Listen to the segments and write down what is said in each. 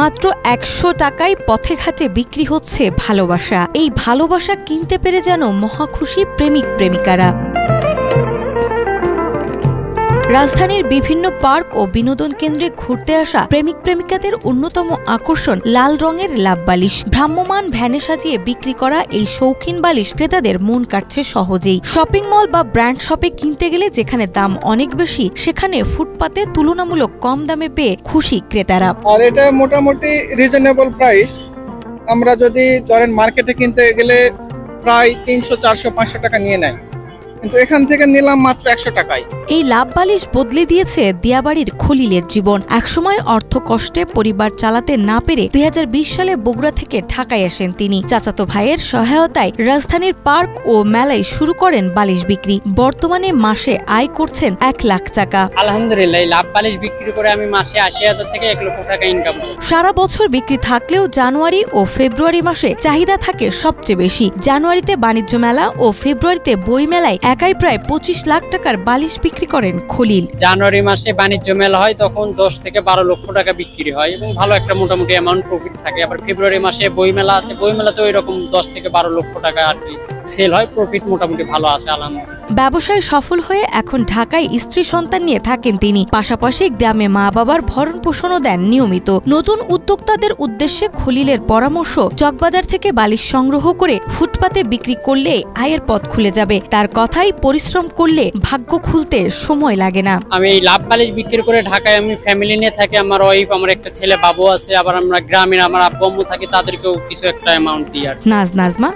মাত্র ১০০ টাকায় পথে ঘাটে বিক্রি হচ্ছে ভালোবাসা। এই ভালোবাসা কিনতে পেরে যেন মহাখুশি প্রেমিক প্রেমিকারা। রাজধানীর বিভিন্ন পার্ক ও বিনোদন কেন্দ্রে ঘুরতে আসা প্রেমিক প্রেমিকাদের অন্যতম আকর্ষণ লাল রঙের লাভ বালিশ। ভ্রাম্যমাণ ভ্যানে সাজিয়ে বিক্রি করা এই শৌখিন বালিশ ক্রেতাদের মন কাটছে সহজেই। শপিং মল বা ব্র্যান্ড শপে কিনতে গেলে যেখানে দাম অনেক বেশি, সেখানে ফুটপাতে তুলনামূলক কম দামে পেয়ে খুশি ক্রেতারা। আর এটা মোটামুটি রিজনেবল প্রাইস। আমরা যদি ধরেন মার্কেটে কিনতে গেলে প্রায় ৩০০, ৪০০, ৫০০ টাকা নিয়ে নেয়, কিন্তু এখান থেকে নিলাম মাত্র ১০০ টাকায়। এই লাভ বালিশ বদলে দিয়েছে দিয়াবাড়ির খলিলের জীবন। একসময় অর্থ কষ্টে পরিবার চালাতে না পেরে ২০২০ সালে বগুড়া থেকে ঢাকায় আসেন তিনি। চাচাতো ভাইয়ের সহায়তায় রাজধানীর পার্ক ও মেলায় শুরু করেন বালিশ বিক্রি। বর্তমানে মাসে আয় করছেন ১ লাখ টাকা। আলহামদুলিল্লাহ, এই লাভ বালিশ বিক্রি করে আমি মাসে ৮০,০০০ থেকে ১ লক্ষ টাকা ইনকাম করি। সারা বছর বিক্রি থাকলেও জানুয়ারি ও ফেব্রুয়ারি মাসে চাহিদা থাকে সবচেয়ে বেশি। জানুয়ারিতে বাণিজ্য মেলা ও ফেব্রুয়ারিতে বই মেলায় একাই প্রায় ২৫ লাখ টাকার বালিশ বিক্রি করেন খলিল। জানুয়ারি মাসে বাণিজ্য মেলা হয়, তখন ১০ থেকে ১২ লক্ষ টাকা বিক্রি হয় এবং ভালো একটা মোটামুটি অ্যামাউন্ট প্রফিট থাকে। আবার ফেব্রুয়ারি মাসে বই মেলা আছে, বই মেলাতে ওই রকম ১০ থেকে ১২ লক্ষ টাকা আর কি সেল হয়, প্রফিট মোটামুটি ভালো আসে আলহামদুলিল্লাহ। ব্যবসায় সফল হয়ে এখন ঢাকায় স্ত্রী সন্তান নিয়ে থাকেন তিনি। পাশাপাশি গ্রামে মা বাবার ভরণ পোষণও দেন নিয়মিত। নতুন উদ্যোক্তাদের উদ্দেশ্যে খলিলের পরামর্শ, চকবাজার থেকে বালিশ সংগ্রহ করে ফুটপাতে বিক্রি করলে আয়ের পথ খুলে যাবে। তার কথাই, পরিশ্রম করলে ভাগ্য খুলতে সময় লাগে না। আমি এই লাভ বালিশ বিক্রি করে ঢাকায় আমি ফ্যামিলি নিয়ে থাকি, আমার ওয়াইফ, আমার একটা ছেলে বাবু আছে, আবার আমরা গ্রামের আমার আব্বু আম্মু থাকি, তাদেরকেও কিছু একটা অ্যামাউন্ট দিই। আর নাজমা,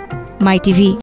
মাই টিভি।